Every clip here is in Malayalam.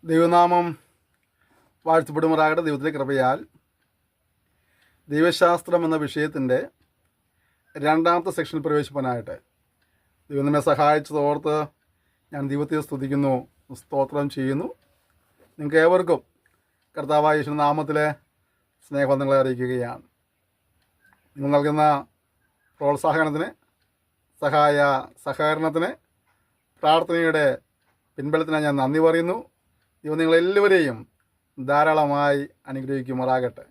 ദൈവനാമം വാഴ്ത്തപ്പെടുമാറാകട്ടെ. ദൈവത്തിൻ്റെ കൃപയാൽ ദൈവശാസ്ത്രം എന്ന വിഷയത്തിൻ്റെ രണ്ടാമത്തെ സെക്ഷനിൽ പ്രവേശിപ്പാനായിട്ട് ദൈവം നമ്മെ സഹായിച്ചതോർത്ത് ഞാൻ ദൈവത്തെ സ്തുതിക്കുന്നു, സ്തോത്രം ചെയ്യുന്നു. നിങ്ങൾക്ക് ഏവർക്കും കർത്താവായ യേശു നാമത്തിലെ സ്നേഹബന്ധങ്ങളെ അറിയിക്കുകയാണ്. നിങ്ങൾ നൽകുന്ന പ്രോത്സാഹനത്തിന്, സഹകരണത്തിന്, പ്രാർത്ഥനയുടെ പിൻബലത്തിന് ഞാൻ നന്ദി പറയുന്നു. ദൈവം നിങ്ങളെല്ലാവരെയും ധാരാളമായി അനുഗ്രഹിക്കുമാറാകട്ടെ.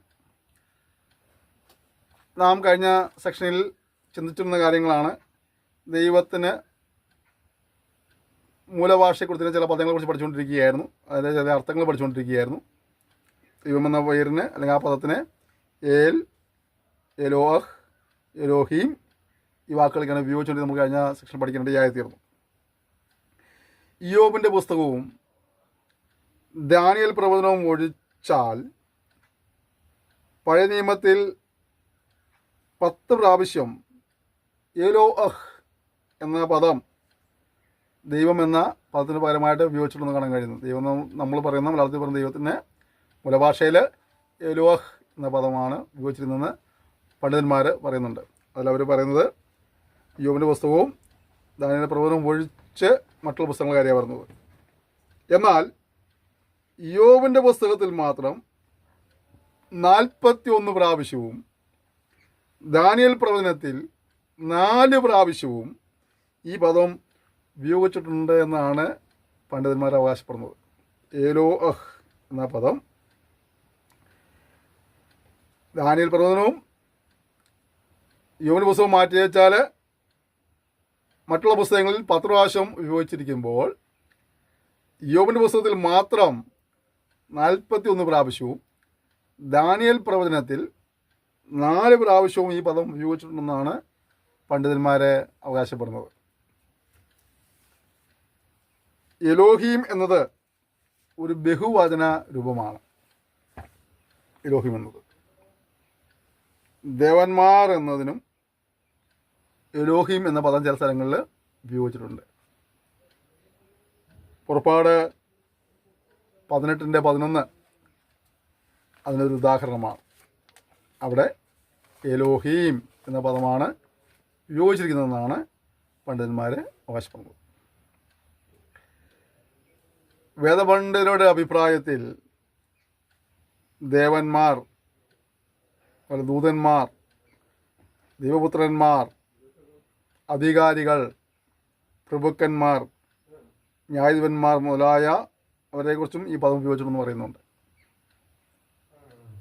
നാം കഴിഞ്ഞ സെക്ഷനിൽ ചിന്തിച്ചിരുന്ന കാര്യങ്ങളാണ്. ദൈവത്തിന് മൂലഭാഷയെക്കുറിച്ച് ചില പദങ്ങളെക്കുറിച്ച് പഠിച്ചുകൊണ്ടിരിക്കുകയായിരുന്നു. അതിൻ്റെ ചില അർത്ഥങ്ങൾ പഠിച്ചുകൊണ്ടിരിക്കുകയായിരുന്നു. ദൈവം എന്ന പേരിന് അല്ലെങ്കിൽ ആ പദത്തിന് ഏൽ, എലോഹ്, എലോഹീം ഈ വാക്കുകളൊക്കെയാണ് ഉപയോഗിച്ചുകൊണ്ട് നമുക്ക് കഴിഞ്ഞ സെക്ഷൻ പഠിക്കേണ്ടതായിത്തീർന്നു. ഇയ്യോബിൻ്റെ പുസ്തകവും ദാനിയേൽ പ്രവചനവും ഒഴിച്ചാൽ പഴയ നിയമത്തിൽ 10 പ്രാവശ്യം എലോഹ് എന്ന പദം ദൈവം എന്ന പദത്തിന് പകരമായിട്ട് ഉപയോഗിച്ചിട്ടുണ്ടെന്ന് കാണാൻ കഴിയുന്നു. ദൈവം നമ്മൾ പറയുന്ന മലയാളത്തിൽ പറയുന്ന ദൈവത്തിന് മൂലഭാഷയിൽ എലോഹ് എന്ന പദമാണ് ഉപയോഗിച്ചിരുന്നതെന്ന് പണ്ഡിതന്മാർ പറയുന്നുണ്ട്. അതിലവർ പറയുന്നത് ഇയ്യോബിൻ്റെ പുസ്തകവും ദാനിയേൽ പ്രവചനവും ഒഴിച്ച് മറ്റുള്ള പുസ്തകങ്ങളുടെ കാര്യമാണ് പറയുന്നത്. എന്നാൽ ഇയ്യോബിൻ്റെ പുസ്തകത്തിൽ മാത്രം 41 പ്രാവശ്യവും ദാനിയേൽ പ്രവചനത്തിൽ 4 പ്രാവശ്യവും ഈ പദം ഉപയോഗിച്ചിട്ടുണ്ട് എന്നാണ് പണ്ഡിതന്മാർ അവകാശപ്പെടുന്നത്. എലോഹ് എന്ന പദം ദാനിയേൽ പ്രവചനവും ഇയ്യോബിൻ്റെ പുസ്തകം മാറ്റി വെച്ചാൽ മറ്റുള്ള പുസ്തകങ്ങളിൽ 10 പ്രാവശ്യം ഉപയോഗിച്ചിരിക്കുമ്പോൾ ഇയ്യോബിൻ്റെ പുസ്തകത്തിൽ മാത്രം 41 പ്രാവശ്യവും ദാനിയേൽ പ്രവചനത്തിൽ 4 പ്രാവശ്യവും ഈ പദം ഉപയോഗിച്ചിട്ടുണ്ടെന്നാണ് പണ്ഡിതന്മാരെ അവകാശപ്പെടുന്നത്. എലോഹീം എന്നത് ഒരു ബഹുവചന രൂപമാണ്. എലോഹീം എന്നത് ദേവന്മാർ എന്നതിനും എലോഹീം എന്ന പദം ചില സ്ഥലങ്ങളിൽ ഉപയോഗിച്ചിട്ടുണ്ട്. പുറപ്പാട് 18:11 അതിനൊരു ഉദാഹരണമാണ്. അവിടെ എലോഹീം എന്ന പദമാണ് ഉപയോഗിച്ചിരിക്കുന്നതെന്നാണ് പണ്ഡിതന്മാർ അവകാശപ്പെടുന്നത്. വേദപണ്ഡിതരുടെ അഭിപ്രായത്തിൽ ദേവന്മാർ, ദൂതന്മാർ, ദൈവപുത്രന്മാർ, അധികാരികൾ, പ്രഭുക്കന്മാർ, ന്യായാധിപന്മാർ മുതലായ അവരെക്കുറിച്ചും ഈ പദം ഉപയോഗിച്ചിട്ടുണ്ടെന്ന് പറയുന്നുണ്ട്.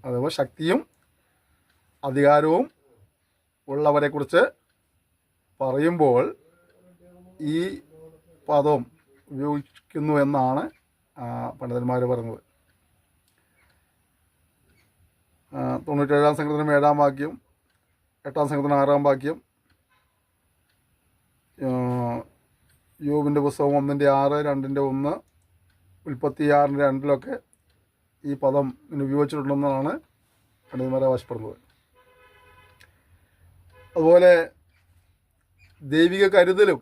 അതുപോലെ ശക്തിയും അധികാരവും ഉള്ളവരെക്കുറിച്ച് പറയുമ്പോൾ ഈ പദം ഉപയോഗിക്കുന്നു എന്നാണ് പണ്ഡിതന്മാർ പറയുന്നത്. 97-ാം സങ്കീർത്തനം 7-ാം വാക്യം, 8-ാം സങ്കീർത്തനം 6-ാം വാക്യം, യോബിൻ്റെ പുസ്തകം 1:6, 2:1, ഉൽപ്പത്തി 6:2 ഈ പദം ഉപയോഗിച്ചിട്ടുണ്ടെന്നാണ് പണ്ഡിതന്മാരെ അവകാശപ്പെടുന്നത്. അതുപോലെ ദൈവിക കരുതലും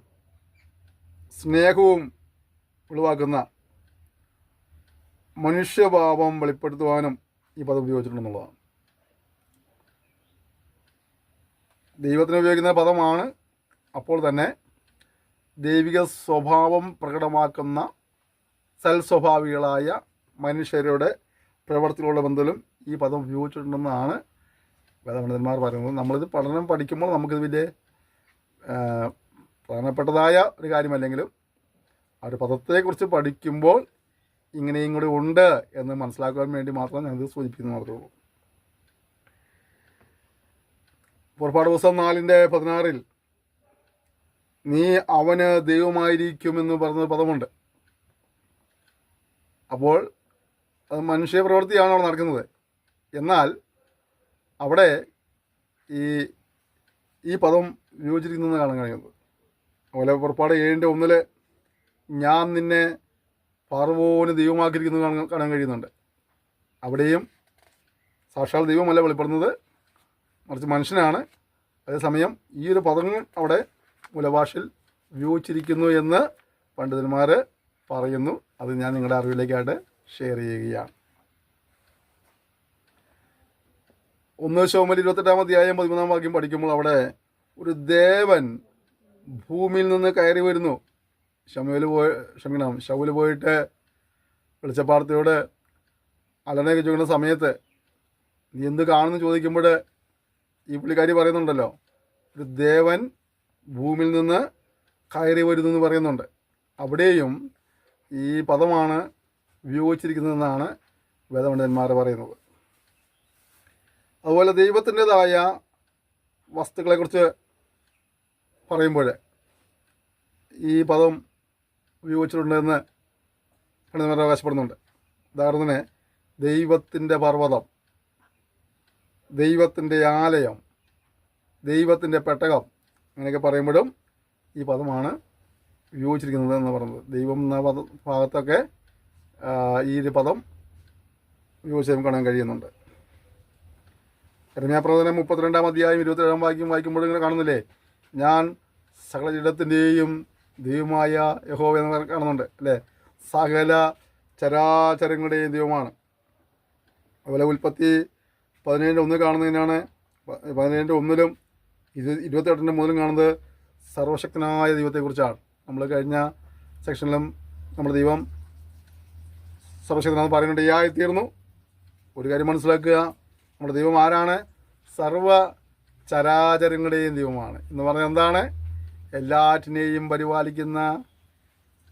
സ്നേഹവും വെളിവാക്കുന്ന മനുഷ്യഭാവം വെളിപ്പെടുത്തുവാനും ഈ പദം ഉപയോഗിച്ചിട്ടുണ്ടെന്നുള്ളതാണ്. ദൈവത്തിന് ഉപയോഗിക്കുന്ന പദമാണ്. അപ്പോൾ തന്നെ ദൈവിക സ്വഭാവം പ്രകടമാക്കുന്ന സൽസ്വഭാവികളായ മനുഷ്യരുടെ പ്രവർത്തികളുടെ ബന്ധത്തിലും ഈ പദം ഉപയോഗിച്ചിട്ടുണ്ടെന്നാണ് വേദപണ്ഡിതന്മാർ പറയുന്നത്. നമ്മളിത് പഠിക്കുമ്പോൾ നമുക്കിത് വലിയ പ്രധാനപ്പെട്ടതായ ഒരു കാര്യമല്ലെങ്കിലും ആ ഒരു പദത്തെക്കുറിച്ച് പഠിക്കുമ്പോൾ ഇങ്ങനെയും കൂടി ഉണ്ട് എന്ന് മനസ്സിലാക്കുവാൻ വേണ്ടി മാത്രം ഞാനിത് സൂചിപ്പിക്കുന്നു മാത്രമേ ഉള്ളൂ. പുറപ്പാട് പുസ്തകം 4:16 നീ അവന് ദൈവമായിരിക്കുമെന്ന് പറഞ്ഞ പദമുണ്ട്. അപ്പോൾ അത് മനുഷ്യ പ്രവൃത്തിയാണ് അവിടെ നടക്കുന്നത്. എന്നാൽ അവിടെ ഈ പദം ഉപയോഗിച്ചിരിക്കുന്നതെന്ന് കാണാൻ കഴിയുന്നത്. അതുപോലെ പുറപ്പാട് 7:1 ഞാൻ നിന്നെ ഫറവോന് ദൈവമാക്കിയിരിക്കുന്നത് കാണാൻ കഴിയുന്നുണ്ട്. അവിടെയും സാക്ഷാൽ ദൈവമല്ല വെളിപ്പെടുന്നത്, മറിച്ച് മനുഷ്യനാണ്. അതേസമയം ഈ ഒരു പദങ്ങൾ അവിടെ മൂലഭാഷയിൽ ഉപയോഗിച്ചിരിക്കുന്നു എന്ന് പണ്ഡിതന്മാർ പറയുന്നു. അത് ഞാൻ നിങ്ങളുടെ അറിവിലേക്കായിട്ട് ഷെയർ ചെയ്യുകയാണ്. 1 ശമൂവേൽ 28-ാം അധ്യായം 13-ാം വാക്യം പഠിക്കുമ്പോൾ അവിടെ ഒരു ദേവൻ ഭൂമിയിൽ നിന്ന് കയറി വരുന്നു. ശൗല് പോയിട്ട് വെളിച്ചപ്പാടത്തോട് അലനൊക്കെ ചോദിക്കുന്ന സമയത്ത് നീ എന്ത് കാണുന്നു ചോദിക്കുമ്പോൾ ഈ പുള്ളിക്കാരി പറയുന്നുണ്ടല്ലോ, ഒരു ദേവൻ ഭൂമിയിൽ നിന്ന് കയറി വരുന്നു എന്ന് പറയുന്നുണ്ട്. അവിടെയും ഈ പദമാണ് ഉപയോഗിച്ചിരിക്കുന്നതെന്നാണ് വേദപണ്ഡിതന്മാർ പറയുന്നത്. അതുപോലെ ദൈവത്തിൻ്റെതായ വസ്തുക്കളെക്കുറിച്ച് പറയുമ്പോൾ ഈ പദം ഉപയോഗിച്ചിട്ടുണ്ടെന്ന് പണ്ഡിതന്മാർ അവകാശപ്പെടുന്നുണ്ട്. ഉദാഹരണത്തിന് ദൈവത്തിൻ്റെ പർവ്വതം, ദൈവത്തിൻ്റെ ആലയം, ദൈവത്തിൻ്റെ പെട്ടകം, അങ്ങനെയൊക്കെ പറയുമ്പോഴും ഈ പദമാണ് ഉപയോഗിച്ചിരിക്കുന്നത് എന്ന് പറയുന്നത്. ദൈവം എന്ന ഭാഗത്തൊക്കെ ഈ ഒരു പദം ഉപയോഗിച്ച് നമുക്ക് കാണാൻ കഴിയുന്നുണ്ട്. യിരെമ്യാപ്രവചനം 32-ാം അധ്യായം 27-ാം വാക്യം വായിക്കുമ്പോൾ ഇങ്ങനെ കാണുന്നില്ലേ, ഞാൻ സകല ജഡത്തിൻ്റെയും ദൈവമായ യഹോവ എന്ന് കാണുന്നുണ്ട് അല്ലേ. സകല ചരാചരങ്ങളുടെയും ദൈവമാണ്. അതുപോലെ ഉൽപ്പത്തി 17:1 കാണുന്നതിനാണ് 17:1 28:1 കാണുന്നത് സർവശക്തനായ ദൈവത്തെക്കുറിച്ചാണ്. നമ്മൾ കഴിഞ്ഞ സെക്ഷനിലും നമ്മുടെ ദൈവം സർവശക്തനാണെന്ന് പറയുന്നുണ്ടായിത്തീർന്നു. ഒരു കാര്യം മനസ്സിലാക്കുക, നമ്മുടെ ദൈവം ആരാണ്? സർവ ചരാചരങ്ങളുടെയും ദൈവമാണ് എന്ന് പറഞ്ഞാൽ എന്താണ്? എല്ലാറ്റിനെയും പരിപാലിക്കുന്ന,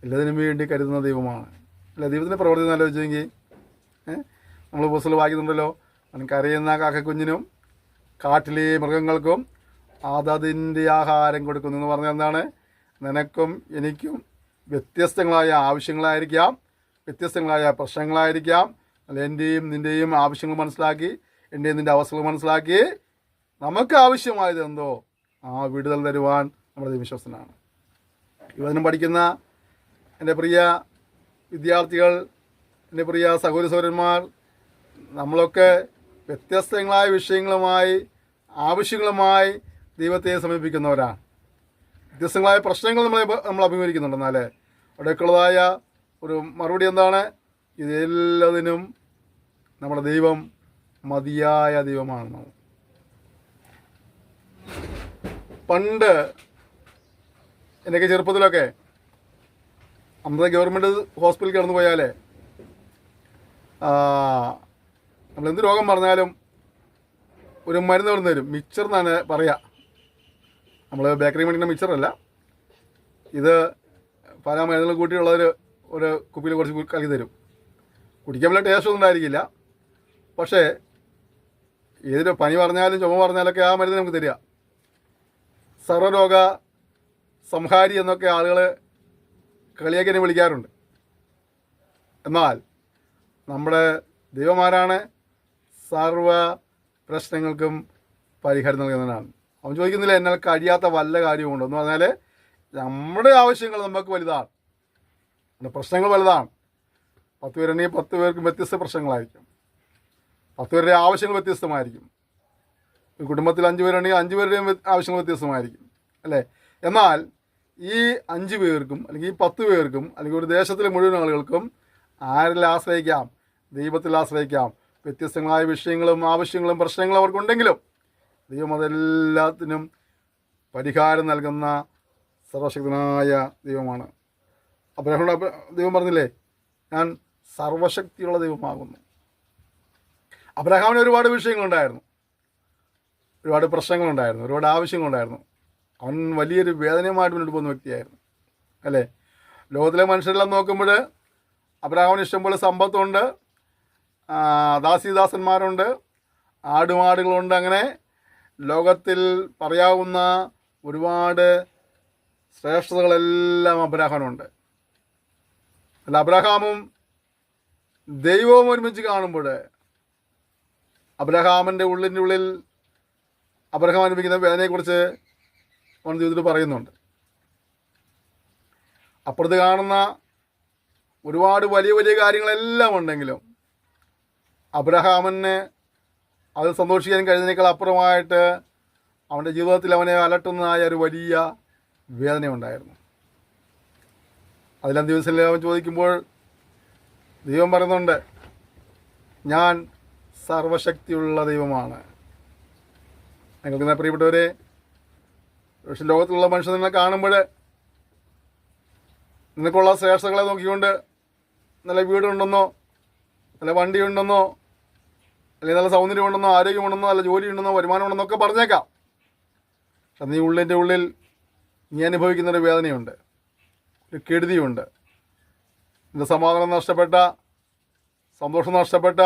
എല്ലാത്തിനും വേണ്ടി കരുതുന്ന ദൈവമാണ് അല്ല. ദൈവത്തിൻ്റെ പ്രവർത്തി നല്ല വെച്ചെങ്കിൽ നമ്മൾ പുസ്തകത്തിൽ വായിക്കുന്നുണ്ടല്ലോ, കരയുന്ന കാക്കക്കുഞ്ഞിനും കാട്ടിലെ മൃഗങ്ങൾക്കും അതതിൻ്റെ ആഹാരം കൊടുക്കുന്നു എന്ന് പറഞ്ഞാൽ എന്താണ്? നിനക്കും എനിക്കും വ്യത്യസ്തങ്ങളായ ആവശ്യങ്ങളായിരിക്കാം, വ്യത്യസ്തങ്ങളായ പ്രശ്നങ്ങളായിരിക്കാം. അല്ല, എൻ്റെയും നിൻ്റെയും ആവശ്യങ്ങൾ മനസ്സിലാക്കി, എൻ്റെയും നിൻ്റെ അവസ്ഥകൾ മനസ്സിലാക്കി നമുക്ക് ആവശ്യമായത് എന്തോ ആ വിടുതൽ തരുവാൻ നമ്മുടെ വിശ്വസനാണ്. യുവജനം പഠിക്കുന്ന എൻ്റെ പ്രിയ വിദ്യാർത്ഥികൾ, എൻ്റെ പ്രിയ സഹോദരി സഹോദരന്മാർ, നമ്മളൊക്കെ വ്യത്യസ്തങ്ങളായ വിഷയങ്ങളുമായി, ആവശ്യങ്ങളുമായി ദൈവത്തെ സമീപിക്കുന്നവരാണ്. വ്യത്യസ്തങ്ങളായ പ്രശ്നങ്ങൾ നമ്മൾ അഭിമുഖീകരിക്കുന്നുണ്ട്. എന്നാൽ അവിടെയൊക്കെയുള്ളതായ ഒരു മറുപടി എന്താണ്? ഇതെല്ലാത്തിനും നമ്മുടെ ദൈവം മതിയായ ദൈവമാണ്. പണ്ട് എൻ്റെയൊക്കെ ചെറുപ്പത്തിലൊക്കെ അന്നത്തെ ഗവൺമെൻറ് ഹോസ്പിറ്റലിൽ കിടന്നു പോയാലേ നമ്മളെന്ത് രോഗം പറഞ്ഞാലും ഒരു മരുന്ന് കൊണ്ടു തരും. മിക്സർ എന്നാണ് പറയുക. നമ്മൾ ബേക്കറി മേടിക്കുന്ന മിക്സറല്ല, ഇത് പല മരുന്നുകൾ കൂട്ടിയുള്ളവർ ഒരു കുപ്പിയിൽ കുറച്ച് കലക്കി തരും. കുടിക്കാൻ വലിയ ടേസ്റ്റ് ഒന്നും ഉണ്ടായിരിക്കില്ല, പക്ഷേ ഏതൊരു പനി പറഞ്ഞാലും ചുമ പറഞ്ഞാലൊക്കെ ആ മരുന്ന് നമുക്ക് തരിക. സർവ്വരോഗ സംഹാരി എന്നൊക്കെ ആളുകൾ കളിയാക്കി എന്നെ വിളിക്കാറുണ്ട്. എന്നാൽ നമ്മുടെ ദൈവമാരാണ് സർവ പ്രശ്നങ്ങൾക്കും പരിഹാരം നൽകുന്നതാണ്. അവൻ ചോദിക്കുന്നില്ല എന്നാൽ കഴിയാത്ത വല്ല കാര്യമുണ്ടോ എന്ന് പറഞ്ഞാൽ നമ്മുടെ ആവശ്യങ്ങൾ നമുക്ക് വലുതാണ്, നമ്മുടെ പ്രശ്നങ്ങൾ വലുതാണ്. 10 പേരുണ്ടെങ്കിൽ 10 പേർക്കും വ്യത്യസ്ത പ്രശ്നങ്ങളായിരിക്കും, 10 പേരുടെ ആവശ്യങ്ങൾ വ്യത്യസ്തമായിരിക്കും. ഒരു കുടുംബത്തിൽ 5 പേരുണ്ടെങ്കിൽ 5 പേരുടെയും ആവശ്യങ്ങൾ വ്യത്യസ്തമായിരിക്കും അല്ലേ. എന്നാൽ ഈ 5 പേർക്കും അല്ലെങ്കിൽ ഈ 10 പേർക്കും അല്ലെങ്കിൽ ഒരു ദേശത്തിലെ മുഴുവൻ ആളുകൾക്കും ആരിൽ ആശ്രയിക്കാം? ദൈവത്തിൽ ആശ്രയിക്കാം. വ്യത്യസ്തങ്ങളായ വിഷയങ്ങളും ആവശ്യങ്ങളും പ്രശ്നങ്ങളും അവർക്കുണ്ടെങ്കിലും ദൈവം അതെല്ലാത്തിനും പരിഹാരം നൽകുന്ന സർവശക്തനായ ദൈവമാണ്. അബ്രഹാമിനോട് ദൈവം പറഞ്ഞില്ലേ, ഞാൻ സർവശക്തിയുള്ള ദൈവമാകുന്നു. അബ്രഹാമിന് ഒരുപാട് വിഷയങ്ങളുണ്ടായിരുന്നു, ഒരുപാട് പ്രശ്നങ്ങളുണ്ടായിരുന്നു, ഒരുപാട് ആവശ്യങ്ങളുണ്ടായിരുന്നു. അവൻ വലിയൊരു വേദനയുമായിട്ട് മുന്നോട്ട് പോകുന്ന വ്യക്തിയായിരുന്നു അല്ലേ. ലോകത്തിലെ മനുഷ്യരെല്ലാം നോക്കുമ്പോൾ അബ്രഹാമിന് ഇഷ്ടംപോലെ സമ്പത്തുണ്ട്, ദാസീദാസന്മാരുണ്ട്, ആടുമാടുകളുണ്ട്. അങ്ങനെ ലോകത്തിൽ പറയാവുന്ന ഒരുപാട് ശ്രേഷ്ഠതകളെല്ലാം അബ്രഹാമിനുണ്ട്. അല്ല, അബ്രഹാമും ദൈവവും ഒരുമിച്ച് കാണുമ്പോൾ അബ്രഹാമിൻ്റെ ഉള്ളിൽ അബ്രഹാം അനുഭവിക്കുന്ന വേദനയെക്കുറിച്ച് അവൻ ജീവിതത്തിൽ പറയുന്നുണ്ട്. അപ്പുറത്ത് കാണുന്ന ഒരുപാട് വലിയ വലിയ കാര്യങ്ങളെല്ലാം ഉണ്ടെങ്കിലും അബ്രഹാമിന് അത് സന്തോഷിക്കാൻ കഴിഞ്ഞതിനേക്കാൾ അപ്പുറമായിട്ട് അവൻ്റെ ജീവിതത്തിൽ അവനെ അലട്ടുന്നതായ ഒരു വലിയ വേദനയുണ്ടായിരുന്നു. അതിലം ദിവസങ്ങളിൽ അവൻ ചോദിക്കുമ്പോൾ ദൈവം പറയുന്നുണ്ട്, ഞാൻ സർവശക്തിയുള്ള ദൈവമാണ്. നിങ്ങൾക്ക് പ്രിയപ്പെട്ടവരെ, പക്ഷെ ലോകത്തിലുള്ള മനുഷ്യർ നിങ്ങളെ കാണുമ്പോൾ നിനക്കുള്ള ശ്രേഷ്ഠതകളെ നോക്കിക്കൊണ്ട് നല്ല വീടുണ്ടെന്നോ, നല്ല വണ്ടിയുണ്ടെന്നോ, അല്ലെങ്കിൽ നല്ല സൗന്ദര്യമുണ്ടെന്നോ, ആരോഗ്യമുണ്ടെന്നോ, നല്ല ജോലിയുണ്ടെന്നോ, വരുമാനമുണ്ടെന്നോ ഒക്കെ പറഞ്ഞേക്കാം. പക്ഷെ നീ ഉള്ളിൻ്റെ ഉള്ളിൽ നീ അനുഭവിക്കുന്നൊരു വേദനയുണ്ട്, ഒരു കെടുതിയുണ്ട്. നിൻ്റെ സമാധാനം നഷ്ടപ്പെട്ട, സന്തോഷം നഷ്ടപ്പെട്ട,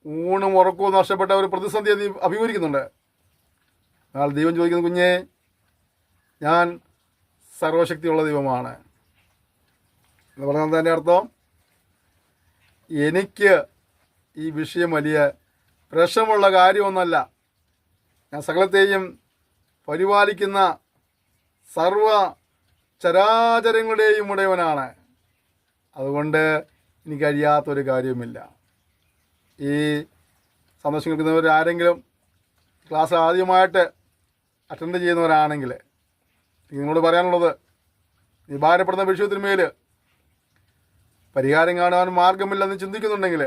ഊണും ഉറക്കവും നഷ്ടപ്പെട്ട ഒരു പ്രതിസന്ധിയെ നീ അഭിമുഖീകരിക്കുന്നുണ്ട്. എന്നാൽ ദൈവം ചോദിക്കുന്ന, കുഞ്ഞേ, ഞാൻ സർവശക്തിയുള്ള ദൈവമാണ് എന്ന് പറഞ്ഞാൽ അതിൻ്റെ അർത്ഥം, എനിക്ക് ഈ വിഷയം വലിയ പ്രശ്നമുള്ള കാര്യമൊന്നുമല്ല. ഞാൻ സകലത്തെയും പരിപാലിക്കുന്ന സർവ ചരാചരങ്ങളുടെയും ഉടയവനാണ്. അതുകൊണ്ട് എനിക്ക് കഴിയാത്തൊരു കാര്യവുമില്ല. ഈ സന്ദേശം കേൾക്കുന്നവർ ആരെങ്കിലും ക്ലാസ് ആദ്യമായിട്ട് അറ്റൻഡ് ചെയ്യുന്നവരാണെങ്കിൽ നിങ്ങളോട് പറയാനുള്ളത്, നീ ഭാരപ്പെടുന്ന വിഷയത്തിന്മേൽ പരിഹാരം കാണാൻ മാർഗമില്ലെന്ന് ചിന്തിക്കുന്നുണ്ടെങ്കിൽ,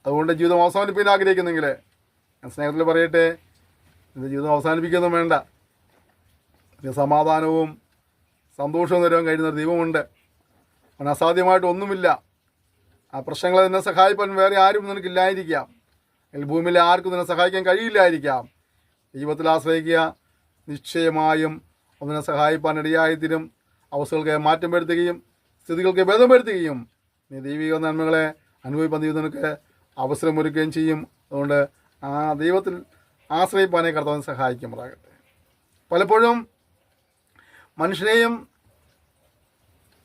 അതുകൊണ്ട് ജീവിതം അവസാനിപ്പിക്കാൻ ആഗ്രഹിക്കുന്നെങ്കിൽ, ഞാൻ സ്നേഹത്തിൽ പറയട്ടെ, നിൻ്റെ ജീവിതം അവസാനിപ്പിക്കുകയൊന്നും വേണ്ട. നിന്റെ സമാധാനവും സന്തോഷവും തരുവാൻ കഴിയുന്ന ഒരു ദൈവമുണ്ട്. അവൻ അസാധ്യമായിട്ടൊന്നുമില്ല. ആ പ്രശ്നങ്ങളെ നിന്നെ സഹായിപ്പാൻ വേറെ ആരും നിനക്കില്ലായിരിക്കാം, അല്ലെങ്കിൽ ഭൂമിയിലെ ആർക്കും നിന്നെ സഹായിക്കാൻ കഴിയില്ലായിരിക്കാം. ദൈവത്തിൽ ആശ്രയിക്കുക, നിശ്ചയമായും അവനെ സഹായിപ്പാൻ ഇടയായിത്തീരും. അവസ്ഥകൾക്ക് മാറ്റം വരുത്തുകയും സ്ഥിതികൾക്ക് ഭേദം വരുത്തുകയും നീ ദൈവിക നന്മകളെ അനുഭവിപ്പാൻ ദൈവം നിനക്ക് അവസരമൊരുക്കുകയും ചെയ്യും. അതുകൊണ്ട് ആ ദൈവത്തിൽ ആശ്രയിപ്പാനെ കർത്താവിനെ സഹായിക്കുമാറാകട്ടെ. പലപ്പോഴും മനുഷ്യനെയും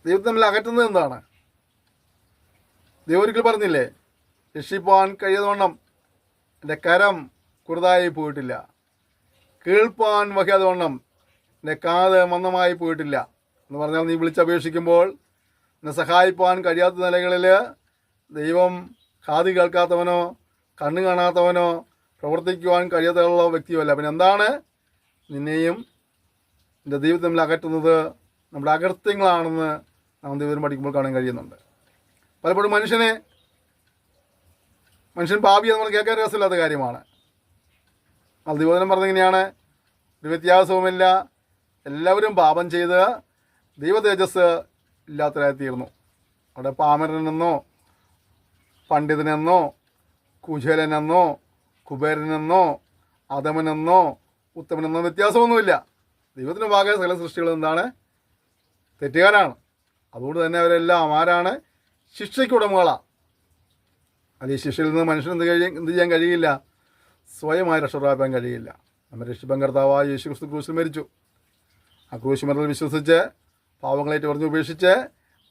ദൈവത്തെ തമ്മിൽ അകറ്റുന്നത് എന്താണ്? ദൈവം ഒരിക്കൽ പറഞ്ഞില്ലേ, രക്ഷിപ്പാൻ കഴിയാതവണ്ണം എൻ്റെ കരം കുറുതായി പോയിട്ടില്ല, കേൾപ്പാൻ വഹിയാതവണ്ണം എൻ്റെ കാത് മന്ദമായി പോയിട്ടില്ല എന്ന് പറഞ്ഞാൽ, നീ വിളിച്ചപേക്ഷിക്കുമ്പോൾ എന്നെ സഹായിപ്പാൻ കഴിയാത്ത നിലകളിൽ ദൈവം കാത് കേൾക്കാത്തവനോ കണ്ണ് കാണാത്തവനോ പ്രവർത്തിക്കുവാൻ കഴിയാത്തുള്ള വ്യക്തിയുമല്ല. പിന്നെ എന്താണ് നിന്നെയും എൻ്റെ ദൈവത്തെ തമ്മിൽ അകറ്റുന്നത്? നമ്മുടെ അകൃത്യങ്ങളാണെന്ന് നാം ദൈവം പഠിക്കുമ്പോൾ കാണാൻ കഴിയുന്നുണ്ട്. പലപ്പോഴും മനുഷ്യൻ പാപി എന്ന് പറഞ്ഞാൽ കേൾക്കാൻ രസമില്ലാത്ത കാര്യമാണ്. അത് ദൈവവചനം പറഞ്ഞിങ്ങനെയാണ്, ഒരു വ്യത്യാസവുമില്ല, എല്ലാവരും പാപം ചെയ്ത് ദൈവ തേജസ് ഇല്ലാത്തവരായി തീർന്നു. അവിടെ പാമരനെന്നോ പണ്ഡിതനെന്നോ കുശലനെന്നോ കുബേരനെന്നോ അധമനെന്നോ ഉത്തമനെന്നോ വ്യത്യാസമൊന്നുമില്ല. ദൈവത്തിൻ്റെ ഭാഗമായ സകല സൃഷ്ടികൾ എന്താണ്? തെറ്റുകാരാണ്. അതുകൊണ്ട് തന്നെ അവരെല്ലാം ആരാണ്? ശിക്ഷയ്ക്ക് ഉടമകളാണ്. അത് ഈ ശിക്ഷയിൽ നിന്ന് മനുഷ്യൻ എന്ത് ചെയ്യാൻ കഴിയില്ല? സ്വയമായി രക്ഷപ്രാപിക്കാൻ കഴിയില്ല. നമ്മൾ രക്ഷിപ്പാൻ കർത്താവായ യേശുക്രിസ്തു ക്രൂശിൽ മരിച്ചു. ആ ക്രൂശ് മരണത്തിൽ വിശ്വസിച്ച് പാവങ്ങളേറ്റ് പറഞ്ഞ് ഉപേക്ഷിച്ച്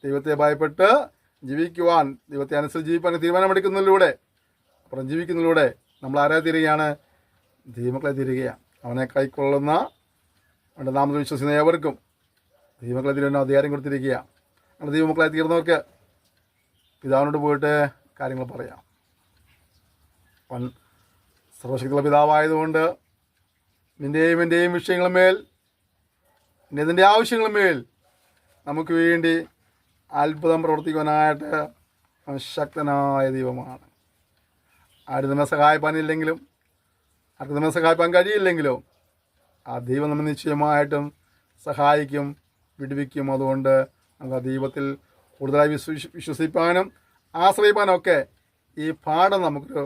ദൈവത്തെ ഭയപ്പെട്ട് ജീവിക്കുവാൻ, ദൈവത്തെ അനുസരിച്ച് ജീവിപ്പാൻ തീരുമാനമെടുക്കുന്നതിലൂടെ, അപ്പുറം ജീവിക്കുന്നതിലൂടെ നമ്മൾ ആരായി തീരുകയാണ്? ദൈവമക്കളെ തീരുകയാണ്. അവനെ കൈക്കൊള്ളുന്ന അവൻ്റെ നാമത്തിൽ വിശ്വസിക്കുന്ന ഏവർക്കും ദൈവമക്കളെ തീരുവാൻ അധികാരം കൊടുത്തിരിക്കുകയാണ്. അങ്ങനെ ദൈവമക്കളായി തീർന്നവർക്ക് പിതാവിനോട് പോയിട്ട് കാര്യങ്ങൾ പറയാം. അവൻ സർവശക്തിയുള്ള പിതാവായതുകൊണ്ട് നിൻ്റെയും എൻ്റെയും വിഷയങ്ങളുമേൽ, നിൻ്റെ ആവശ്യങ്ങളുമേൽ നമുക്ക് വേണ്ടി അത്ഭുതം പ്രവർത്തിക്കുവാനായിട്ട് അവൻ ശക്തനായ ദൈവമാണ്. ആരും നമ്മെ സഹായിപ്പാനില്ലെങ്കിലും, ആർക്കും നമ്മെ സഹായിപ്പാൻ കഴിയില്ലെങ്കിലും ആ ദൈവം നമ്മെ നിശ്ചയമായിട്ടും സഹായിക്കും, വിടുവിക്കും. അതുകൊണ്ട് നമുക്ക് ആ ദൈവത്തിൽ കൂടുതലായി വിശ്വസിപ്പാനും ആശ്രയിപ്പാനും ഒക്കെ ഈ പാഠം നമുക്കൊരു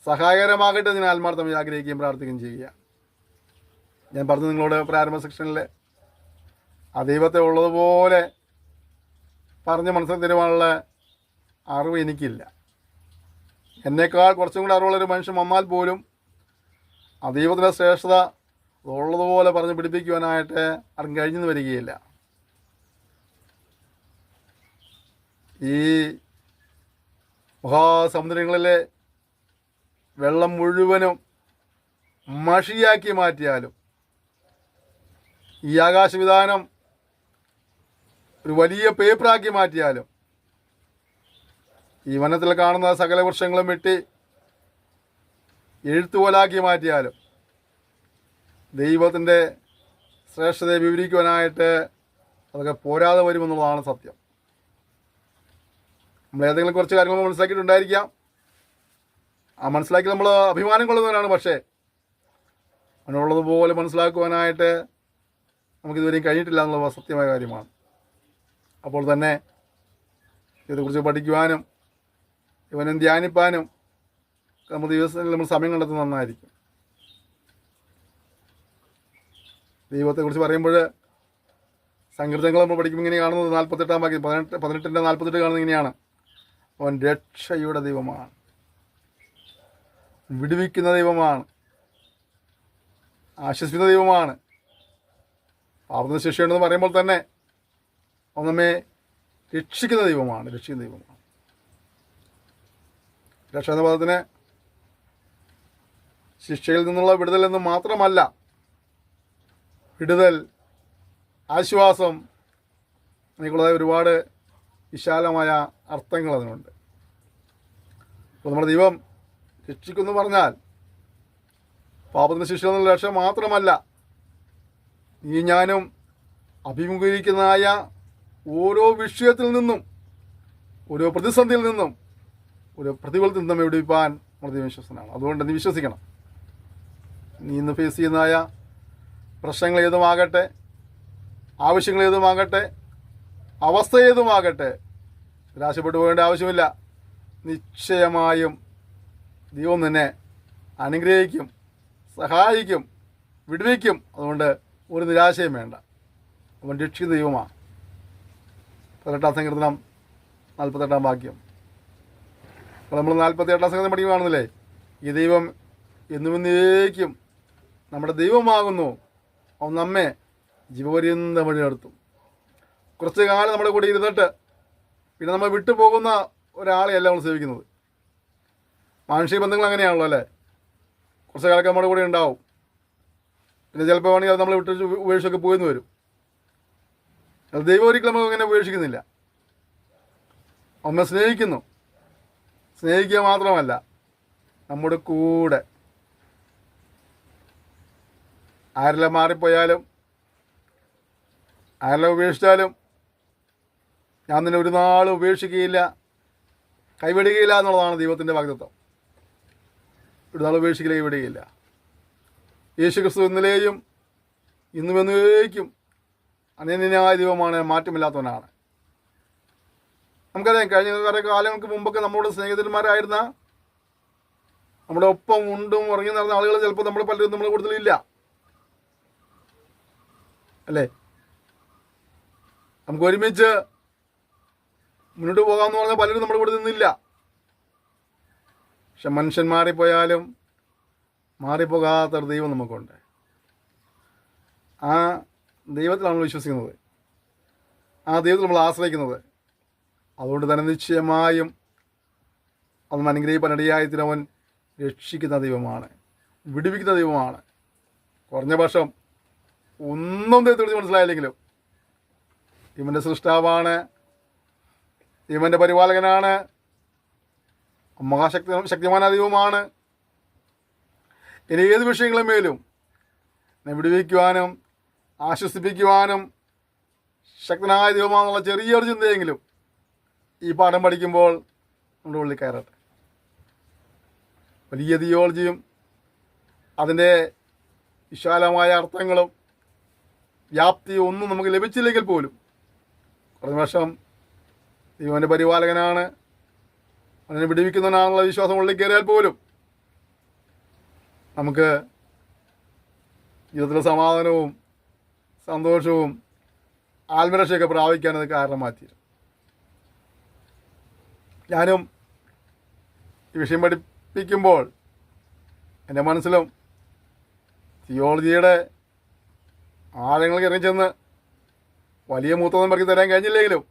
സഹായകരമാകട്ടെ എന്ന് ആത്മാർത്ഥമായി ആഗ്രഹിക്കുകയും പ്രാർത്ഥിക്കുകയും ചെയ്യുക. ഞാൻ പറഞ്ഞു നിങ്ങളോട് പ്രാരംഭ സെക്ഷനിൽ, ആ ദൈവത്തെ ഉള്ളതുപോലെ പറഞ്ഞ് മനസ്സിൽ തരുവാനുള്ള അറിവ് എനിക്കില്ല. എന്നേക്കാൾ കുറച്ചും കൂടി അറിവുള്ളൊരു മനുഷ്യൻ വന്നാൽ പോലും ആ ദൈവത്തിൻ്റെ ശ്രേഷ്ഠത ഉള്ളതുപോലെ പറഞ്ഞ് പിടിപ്പിക്കുവാനായിട്ട് ആർക്കും കഴിഞ്ഞെന്ന് വരികയില്ല. ഈ മഹാസമുദ്രങ്ങളിലെ വെള്ളം മുഴുവനും മഷിയാക്കി മാറ്റിയാലും, ഈ ആകാശവിധാനം ഒരു വലിയ പേപ്പറാക്കി മാറ്റിയാലും, ഈ വനത്തിൽ കാണുന്ന സകല വൃക്ഷങ്ങളും വെട്ടി എഴുത്തുപോലാക്കി മാറ്റിയാലും, ദൈവത്തിൻ്റെ ശ്രേഷ്ഠതയെ വിവരിക്കുവാനായിട്ട് അതൊക്കെ പോരാതെ വരുമെന്നുള്ളതാണ് സത്യം. നമ്മൾ ഏതെങ്കിലും കുറച്ച് കാര്യങ്ങൾ മനസ്സിലാക്കിയിട്ടുണ്ടായിരിക്കാം. ആ മനസ്സിലാക്കി നമ്മൾ അഭിമാനം കൊള്ളുന്നവരാണ്. പക്ഷേ അവനുള്ളതുപോലെ മനസ്സിലാക്കുവാനായിട്ട് നമുക്കിതുവരെയും കഴിഞ്ഞിട്ടില്ല എന്നുള്ള സത്യമായ കാര്യമാണ്. അപ്പോൾ തന്നെ ഇതേക്കുറിച്ച് പഠിക്കുവാനും ഇവനും ധ്യാനിപ്പാനും നമ്മൾ ദിവസങ്ങളിൽ നമ്മൾ സമയം കണ്ടെത്തുന്നത് നന്നായിരിക്കും. ദൈവത്തെക്കുറിച്ച് പറയുമ്പോൾ സങ്കീർത്തനങ്ങൾ നമ്മൾ പഠിക്കുമ്പോൾ ഇങ്ങനെ കാണുന്നത് 48-ാം വാക്യം 18-ന്റെ 48 കാണുന്നത് ഇങ്ങനെയാണ്: അവൻ രക്ഷയുടെ ദൈവമാണ്, വിടുവിക്കുന്ന ദൈവമാണ്, ആശ്വസിപ്പിക്കുന്ന ദൈവമാണ്. പാപത്തിന് ശിക്ഷയുണ്ടെന്ന് പറയുമ്പോൾ തന്നെ അവൻ നമ്മെ രക്ഷിക്കുന്ന ദൈവമാണ്. രക്ഷ എന്ന പദത്തിന് ശിക്ഷയിൽ നിന്നുള്ള വിടുതൽ എന്ന് മാത്രമല്ല, വിടുതൽ, ആശ്വാസം എനിക്കുള്ളതായ ഒരുപാട് വിശാലമായ അർത്ഥങ്ങൾ അതിനുണ്ട്. അപ്പോൾ നമ്മുടെ ദൈവം രക്ഷിക്കുമെന്ന് പറഞ്ഞാൽ പാപത്തിന് ശിക്ഷയിൽ നിന്നുള്ള രക്ഷ മാത്രമല്ല, ഈ ഞാനും അഭിമുഖീകരിക്കുന്നതായ ഓരോ വിഷയത്തിൽ നിന്നും, ഓരോ പ്രതിസന്ധിയിൽ നിന്നും, ഓരോ പ്രതികൂലത്തിൽ നിന്നും വിടുവിപ്പാൻ നമ്മുടെ ദൈവം വിശ്വസനാണ്. അതുകൊണ്ട് നീ വിശ്വസിക്കണം. നീ ഇന്ന് ഫേസ് ചെയ്യുന്നതായ പ്രശ്നങ്ങൾ ഏതുമാകട്ടെ, ആവശ്യങ്ങൾ ഏതുമാകട്ടെ, അവസ്ഥ ഏതുമാകട്ടെ, നിരാശപ്പെട്ടു പോകേണ്ട ആവശ്യമില്ല. നിശ്ചയമായും ദൈവം നിന്നെ അനുഗ്രഹിക്കും, സഹായിക്കും, വിടുവിക്കും. അതുകൊണ്ട് ഒരു നിരാശയും വേണ്ട. അവൻ രക്ഷിക്കുന്ന ദൈവമാണ്. 18-ാം സങ്കീർത്തനം 48-ാം വാക്യം. അപ്പോൾ നമ്മൾ 48-ാം സങ്കീർത്തനം പഠിക്കുകയാണെന്നില്ലേ, ഈ ദൈവം എന്നുമെന്നേക്കും നമ്മുടെ ദൈവമാകുന്നു. അവൻ നമ്മെ ജീവപര്യന്തം വഴി നടത്തും. കുറച്ച് കാലം നമ്മുടെ കൂടെ ഇരുന്നിട്ട് പിന്നെ നമ്മൾ വിട്ടുപോകുന്ന ഒരാളെയല്ല നമ്മൾ സേവിക്കുന്നത്. മാനുഷിക ബന്ധങ്ങൾ അങ്ങനെയാണല്ലോ അല്ലേ? കുറച്ച് കാലമൊക്കെ നമ്മുടെ കൂടെ ഉണ്ടാവും, പിന്നെ ചിലപ്പോൾ വേണമെങ്കിൽ അത് നമ്മൾ വിട്ട് ഉപേക്ഷിച്ചൊക്കെ പോയെന്ന് വരും. അത് ദൈവം ഒരിക്കലും നമുക്ക് അങ്ങനെ ഉപേക്ഷിക്കുന്നില്ല. നമ്മെ സ്നേഹിക്കുന്നു. സ്നേഹിക്കുക മാത്രമല്ല, നമ്മുടെ കൂടെ ആരെല്ലാം മാറിപ്പോയാലും, ആരെല്ലാം ഉപേക്ഷിച്ചാലും ഞാൻ നിന്നെ ഒരു നാളും ഉപേക്ഷിക്കുകയില്ല, കൈവിടുകയില്ല എന്നുള്ളതാണ് ദൈവത്തിൻ്റെ വാഗ്ദത്തം. ഒരു നാൾ ഉപേക്ഷിക്കില്ല, കൈവിടുകയില്ല. യേശു ക്രിസ്തു ഇന്നലെയും ഇന്നും എന്നേക്കും അനന്യനായ ദൈവമാണ്, മാറ്റമില്ലാത്തവനാണ്. നമുക്കറിയാം, കഴിഞ്ഞ കുറേ കാലങ്ങൾക്ക് മുമ്പൊക്കെ നമ്മളോട് സ്നേഹിതന്മാരായിരുന്ന, നമ്മുടെ ഒപ്പം ഉണ്ടും ഉറങ്ങി നടന്ന ആളുകൾ ചിലപ്പോൾ നമ്മൾ പലരും നമ്മുടെ കൂടുതലില്ല അല്ലേ? നമുക്ക് ഒരുമിച്ച് മുന്നോട്ട് പോകാമെന്ന് പറഞ്ഞാൽ പലരും നമ്മുടെ കൂടെ നിന്നില്ല. പക്ഷെ മനുഷ്യൻ മാറിപ്പോയാലും മാറിപ്പോകാത്തൊരു ദൈവം നമുക്കുണ്ട്. ആ ദൈവത്തിലാണ് നമ്മൾ വിശ്വസിക്കുന്നത്, ആ ദൈവത്തിൽ നമ്മൾ ആശ്രയിക്കുന്നത്. അതുകൊണ്ട് തന്നെ നിശ്ചയമായും അവൻ അനുഗ്രഹിപ്പനടിയായത്തിന് അവൻ രക്ഷിക്കുന്ന ദൈവമാണ്, വിടുവിക്കുന്ന ദൈവമാണ്. കുറഞ്ഞ പക്ഷം ഒന്നും ദൈവത്തോട് മനസ്സിലായില്ലെങ്കിലും ഇവൻ്റെ സൃഷ്ടാവാണ്, ഇവൻ്റെ പരിപാലകനാണ്, ശക്തിമാനായ ദൈവമാണ്. ഇനി ഏത് വിഷയങ്ങളും മേലും എന്നെ വിടുവിക്കുവാനും ആശ്വസിപ്പിക്കുവാനും ശക്തനായ ദൈവമാണെന്നുള്ള ചെറിയൊരു ചിന്തയെങ്കിലും ഈ പാഠം പഠിക്കുമ്പോൾ നമ്മുടെ ഉള്ളിൽ കയറട്ടെ. വലിയ തിയോളജിയും അതിൻ്റെ വിശാലമായ അർത്ഥങ്ങളും വ്യാപ്തിയും ഒന്നും നമുക്ക് ലഭിച്ചില്ലെങ്കിൽ പോലും കുറഞ്ഞ വർഷം ദൈവൻ്റെ പരിപാലകനാണ്, അവനെ വിടുവിക്കുന്നവനാണെന്നുള്ള വിശ്വാസം ഉള്ളിൽ കയറിയാൽ പോലും നമുക്ക് ജീവിതത്തിലെ സമാധാനവും സന്തോഷവും ആത്മരക്ഷയൊക്കെ പ്രാപിക്കാനത് കാരണമാറ്റിയിരുന്നു. ഞാനും ഈ വിഷയം പഠിപ്പിക്കുമ്പോൾ എൻ്റെ മനസ്സിലും തിയോളജിയുടെ ആഴങ്ങൾക്ക് ഇറങ്ങിച്ചെന്ന് വലിയ മൂത്തൊന്നും പറക്കി തരാൻ കഴിഞ്ഞില്ലെങ്കിലും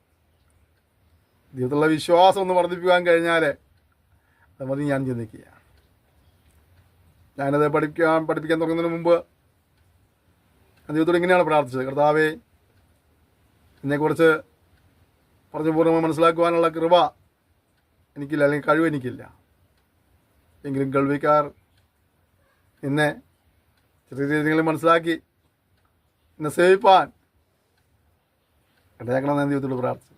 ദൈവത്തിലുള്ള വിശ്വാസം ഒന്ന് വർദ്ധിപ്പിക്കാൻ കഴിഞ്ഞാൽ അത് മതി ഞാൻ ചിന്തിക്കുക. ഞാനത് പഠിപ്പിക്കാൻ തുടങ്ങുന്നതിന് മുമ്പ് ദൈവത്തോട് ഇങ്ങനെയാണ് പ്രാർത്ഥിച്ചത്: കർത്താവേ, എന്നെക്കുറിച്ച് പറഞ്ഞു പൂർണ്ണമായി മനസ്സിലാക്കുവാനുള്ള കൃപ എനിക്കില്ല, അല്ലെങ്കിൽ കഴിവ് എനിക്കില്ല. എങ്കിലും കേൾവിക്കാർ എന്നെ ചെറിയ രീതികളിൽ മനസ്സിലാക്കി എന്നെ സേവിപ്പാൻ ഇടയാക്കണമെന്ന് ദൈവത്തോട് പ്രാർത്ഥിച്ചു.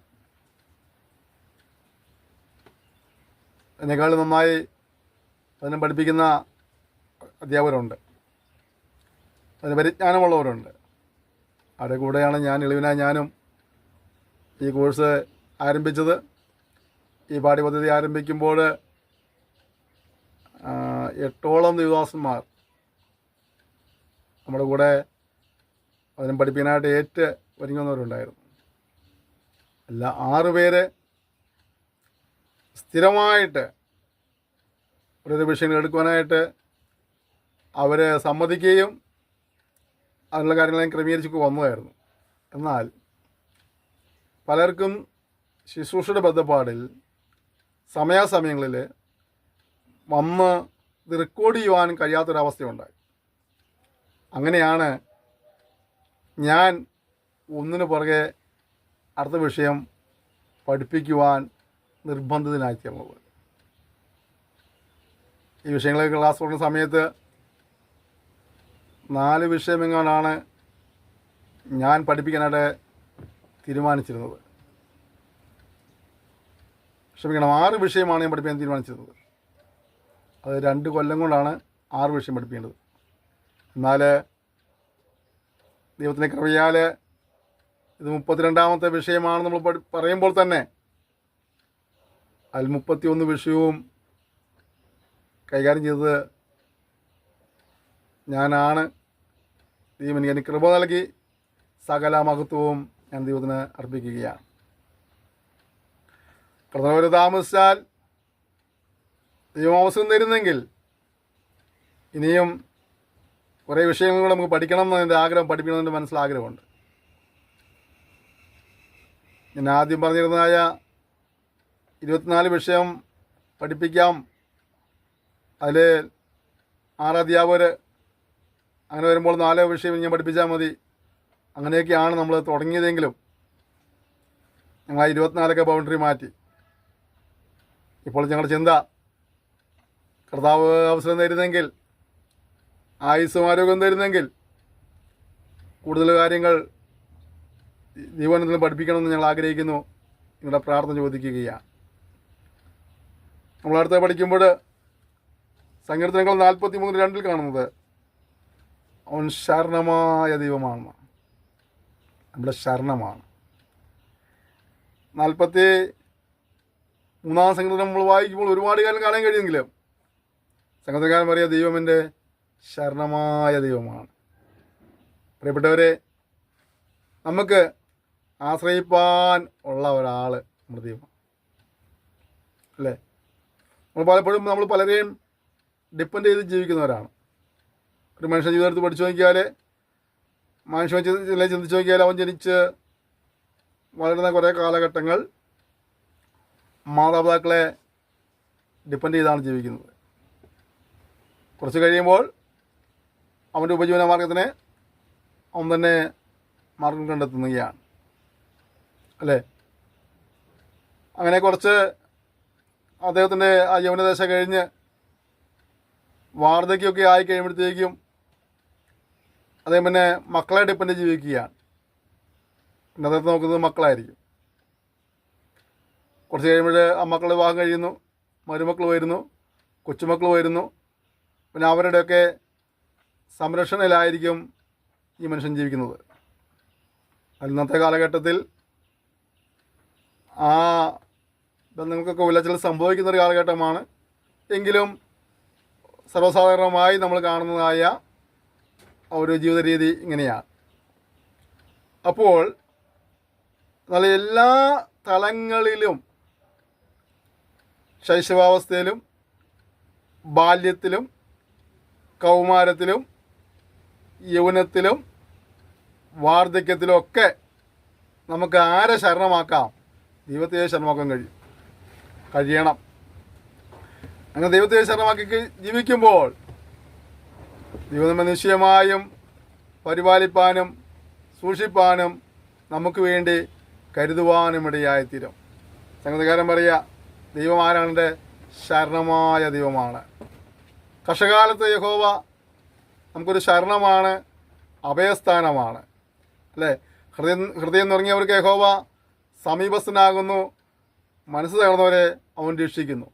എന്നെക്കാൾ നന്നായി അതിനെ പഠിപ്പിക്കുന്ന അധ്യാപകരുണ്ട്, അതിന് പരിജ്ഞാനമുള്ളവരുണ്ട്. അവരുടെ കൂടെയാണ് ഞാനും ഈ കോഴ്സ് ആരംഭിച്ചത്. ഈ പാഠ്യപദ്ധതി ആരംഭിക്കുമ്പോൾ 8ഓളം ദേവദാസന്മാർ നമ്മുടെ കൂടെ അതിനെ പഠിപ്പിക്കാനായിട്ട് ഒരുങ്ങുന്നവരുണ്ടായിരുന്നു. അല്ല, 6 പേര് സ്ഥിരമായിട്ട് ഓരോ വിഷയങ്ങൾ എടുക്കുവാനായിട്ട് അവർ സമ്മതിക്കുകയും അതിനുള്ള കാര്യങ്ങളെല്ലാം ക്രമീകരിച്ചൊക്കെ വന്നതായിരുന്നു. എന്നാൽ പലർക്കും ശുശ്രൂഷയുടെ ബന്ധപ്പാടിൽ സമയാസമയങ്ങളിൽ വന്ന് ഇത് റെക്കോർഡ് ചെയ്യുവാൻ കഴിയാത്തൊരവസ്ഥയുണ്ടായി. അങ്ങനെയാണ് ഞാൻ ഒന്നിനു പുറകെ അടുത്ത വിഷയം പഠിപ്പിക്കുവാൻ നിർബന്ധിതനായിത്തീർന്നത്. ഈ വിഷയങ്ങളൊക്കെ ക്ലാസ് കൊടുക്കുന്ന സമയത്ത് 4 വിഷയമെങ്ങാണ്ടാണ് ഞാൻ പഠിപ്പിക്കാനായിട്ട് തീരുമാനിച്ചിരുന്നത്. 6 വിഷയമാണ് ഞാൻ പഠിപ്പിക്കാൻ തീരുമാനിച്ചിരുന്നത്. അത് 2 കൊല്ലം കൊണ്ടാണ് 6 വിഷയം പഠിപ്പിക്കേണ്ടത്. എന്നാൽ ദൈവത്തിൻ്റെ കൃപയാൽ ഇത് 32ാമത്തെ വിഷയമാണ് നമ്മൾ പറയുമ്പോൾ തന്നെ അതിൽ 31 വിഷയവും കൈകാര്യം ചെയ്തത് ഞാനാണ്. ദൈവം എനിക്ക് കൃപ നൽകി സകല മഹത്വവും ഞാൻ ദൈവത്തിന് അർപ്പിക്കുകയാണ്. കർത്താവ് താമസിച്ചാൽ ദൈവം അവസരം തരുന്നെങ്കിൽ ഇനിയും കുറേ വിഷയങ്ങൾ കൂടെ നമുക്ക് പഠിക്കണം എന്നതിൻ്റെ ആഗ്രഹം, പഠിപ്പിക്കണമെന്നതിൻ്റെ മനസ്സിലാഗ്രഹമുണ്ട്. ഞാൻ ആദ്യം പറഞ്ഞിരുന്നതായ 24 വിഷയം പഠിപ്പിക്കാം, അതിൽ 6 അധ്യാപകർ, അങ്ങനെ വരുമ്പോൾ 4 വിഷയം ഞാൻ പഠിപ്പിച്ചാൽ മതി, അങ്ങനെയൊക്കെയാണ് നമ്മൾ തുടങ്ങിയതെങ്കിലും ഞങ്ങൾ 24 ബൗണ്ടറി മാറ്റി. ഇപ്പോൾ ഞങ്ങളുടെ ചിന്ത, കർത്താവ് അവസരം തരുന്നെങ്കിൽ, ആയുസ്സും ആരോഗ്യം തരുന്നെങ്കിൽ കൂടുതൽ കാര്യങ്ങൾ ജീവനത്തിൽ പഠിപ്പിക്കണമെന്ന് ഞങ്ങൾ ആഗ്രഹിക്കുന്നു. നിങ്ങളുടെ പ്രാർത്ഥന ചോദിക്കുകയാണ്. നമ്മളടുത്ത് പഠിക്കുമ്പോൾ സങ്കീർത്തനങ്ങൾ 43:2 കാണുന്നത് അവൻ ശരണമായ ദൈവമാണ്, നമ്മുടെ ശരണമാണ്. 43-ാം സങ്കീർത്തനം നമ്മൾ വായിക്കുമ്പോൾ ഒരുപാട് കാലം കാണാൻ കഴിയുമെങ്കിലും സങ്കീർത്തനക്കാരൻ പറയുക ദൈവം എൻ്റെ ശരണമായ ദൈവമാണ്. പ്രിയപ്പെട്ടവരെ, നമുക്ക് ആശ്രയിപ്പാൻ ഉള്ള ഒരാൾ നമ്മുടെ ദൈവം അല്ലേ. നമ്മൾ പലരെയും ഡിപ്പെൻഡ് ചെയ്ത് ജീവിക്കുന്നവരാണ്. ഒരു മനുഷ്യ ജീവിതത്തിൽ പഠിച്ചു നോക്കിയാൽ, ചിന്തിച്ച് നോക്കിയാൽ, അവൻ ജനിച്ച് വളരുന്ന കുറേ കാലഘട്ടങ്ങൾ മാതാപിതാക്കളെ ഡിപ്പെൻഡ് ചെയ്താണ് ജീവിക്കുന്നത്. കുറച്ച് കഴിയുമ്പോൾ അവൻ്റെ ഉപജീവന മാർഗത്തിന് അവൻ തന്നെ മാർഗം കണ്ടെത്തുകയാണ് അല്ലേ. അങ്ങനെ കുറച്ച് അദ്ദേഹത്തിൻ്റെ ആ യൗവനദശ കഴിഞ്ഞ് വാർദ്ധക്യമൊക്കെ ആയി കഴിയുമ്പോഴത്തേക്കും അദ്ദേഹം പിന്നെ മക്കളെ ഡിപ്പെൻഡ് ജീവിക്കുകയാണ്. പിന്നെ അദ്ദേഹത്തെ നോക്കുന്നത് മക്കളായിരിക്കും. കുറച്ച് കഴിയുമ്പോൾ ആ മക്കൾ വിവാഹം കഴിയുന്നു, മരുമക്കൾ വരുന്നു, കൊച്ചുമക്കൾ വരുന്നു. പിന്നെ അവരുടെയൊക്കെ സംരക്ഷണയിലായിരിക്കും ഈ മനുഷ്യൻ ജീവിക്കുന്നത്. ഇന്നത്തെ കാലഘട്ടത്തിൽ ആ ബന്ധങ്ങൾക്കൊക്കെ ഉലച്ചിൽ സംഭവിക്കുന്നൊരു കാലഘട്ടമാണ്. എങ്കിലും സർവ്വസാധാരണമായി നമ്മൾ കാണുന്നതായ ഒരു ജീവിത രീതി ഇങ്ങനെയാണ്. അപ്പോൾ എന്നാൽ എല്ലാ തലങ്ങളിലും, ശൈശവാവസ്ഥയിലും ബാല്യത്തിലും കൗമാരത്തിലും യൗവനത്തിലും വാർദ്ധക്യത്തിലും ഒക്കെ നമുക്ക് ആരെ ശരണമാക്കാം? ദൈവത്തെ ശരണമാക്കാൻ കഴിയണം. അങ്ങനെ ദൈവത്തെ ശരണമാക്കി ജീവിക്കുമ്പോൾ ദൈവം നിശ്ചയമായും പരിപാലിപ്പാനും സൂക്ഷിപ്പാനും നമുക്ക് വേണ്ടി കരുതുവാനും ഇടയായിത്തീരും. സംഗീതകാരൻ പറയുക, ദൈവം ആരാണ്? എൻ്റെ ശരണമായ ദൈവമാണ്. കഷ്ടകാലത്ത് യഹോവ നമുക്കൊരു ശരണമാണ്, അഭയസ്ഥാനമാണ് അല്ലേ. ഹൃദയം നിറങ്ങിയവർക്ക് യഹോവ സമീപസ്ഥനാകുന്നു, മനസ്സ് തകർന്നവരെ അവൻ രക്ഷിക്കുന്നു.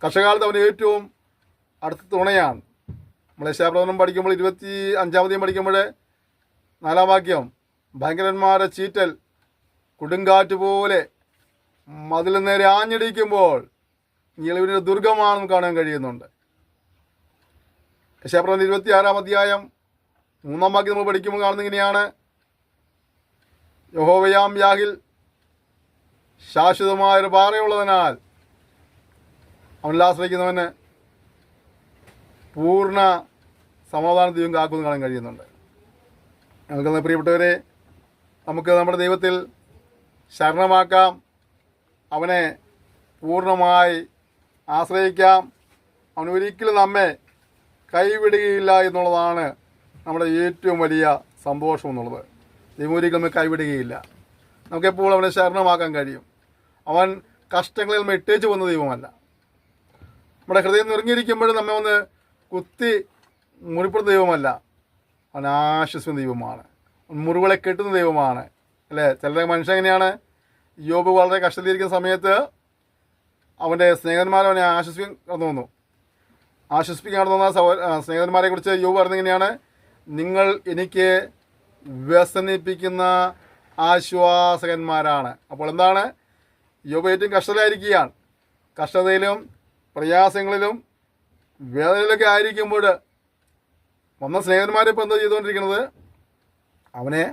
കഷ്ടകാലത്ത് അവന് ഏറ്റവും അടുത്ത തുണയാണ്. നമ്മൾ യശയ്യാപ്രവചനം പഠിക്കുമ്പോൾ 25 പഠിക്കുമ്പോൾ 4 വാക്യം, ഭയങ്കരന്മാരെ ചീറ്റൽ കൊടുങ്കാറ്റ് പോലെ മതിൽ നേരെ ആഞ്ഞടിക്കുമ്പോൾ ഇളവിൻ്റെ ദുർഗമാണെന്ന് കാണാൻ കഴിയുന്നുണ്ട്. യശയ്യാപ്രവചനം 26 3 വാക്യം നമ്മൾ പഠിക്കുമ്പോൾ കാണുന്നത് ഇങ്ങനെയാണ്: യഹോവയാം യാഹിൽ ശാശ്വതമായൊരു പാറയുള്ളതിനാൽ അവനിൽ ആശ്രയിക്കുന്നവന് പൂർണ്ണ സമാധാന ദൈവം കാക്കുമെന്ന് കാണാൻ കഴിയുന്നുണ്ട്. ഞങ്ങൾക്ക് പ്രിയപ്പെട്ടവരെ, നമുക്ക് നമ്മുടെ ദൈവത്തിൽ ശരണമാക്കാം, അവനെ പൂർണ്ണമായി ആശ്രയിക്കാം. അവൻ ഒരിക്കലും നമ്മെ കൈവിടുകയില്ല എന്നുള്ളതാണ് നമ്മുടെ ഏറ്റവും വലിയ സന്തോഷം എന്നുള്ളത്. ദൈവം ഒരിക്കലും നമ്മെ കൈവിടുകയില്ല. നമുക്കെപ്പോൾ അവനെ ശരണമാക്കാൻ കഴിയും. അവൻ കഷ്ടങ്ങളിൽ നമ്മെ ഇട്ടേച്ച് പോകുന്ന ദൈവമല്ല. നമ്മുടെ ഹൃദയം നുറുങ്ങിയിരിക്കുമ്പോഴും നമ്മെ ഒന്ന് കുത്തി മുറിപ്പെടുന്ന ദൈവമല്ല. അവൻ ആശ്വസിക്കുന്ന ദൈവമാണ്. മുറിവുകളെ കെട്ടുന്ന ദൈവമാണ്. അല്ലേ? ചിലരുടെ മനുഷ്യൻ എങ്ങനെയാണ്? യോബ് വളരെ കഷ്ടത്തിലിരിക്കുന്ന സമയത്ത് അവൻ്റെ സ്നേഹിതന്മാർ അവനെ ആശ്വസിപ്പിക്കാൻ കടന്നു വന്ന സ്നേഹിതന്മാരെ കുറിച്ച് യോബ് പറഞ്ഞെങ്ങനെയാണ്: നിങ്ങൾ എനിക്ക് വ്യസനിപ്പിക്കുന്ന ആശ്വാസകന്മാരാണ്. അപ്പോൾ എന്താണ്? യോബ് ഏറ്റവും കഷ്ടതയിലായിരിക്കുകയാണ്. കഷ്ടതയിലും പ്രയാസങ്ങളിലും വേദനയിലൊക്കെ ആയിരിക്കുമ്പോൾ വന്ന സ്നേഹിതന്മാരെ ഇപ്പോൾ എന്താ ചെയ്തുകൊണ്ടിരിക്കുന്നത്? അവനെ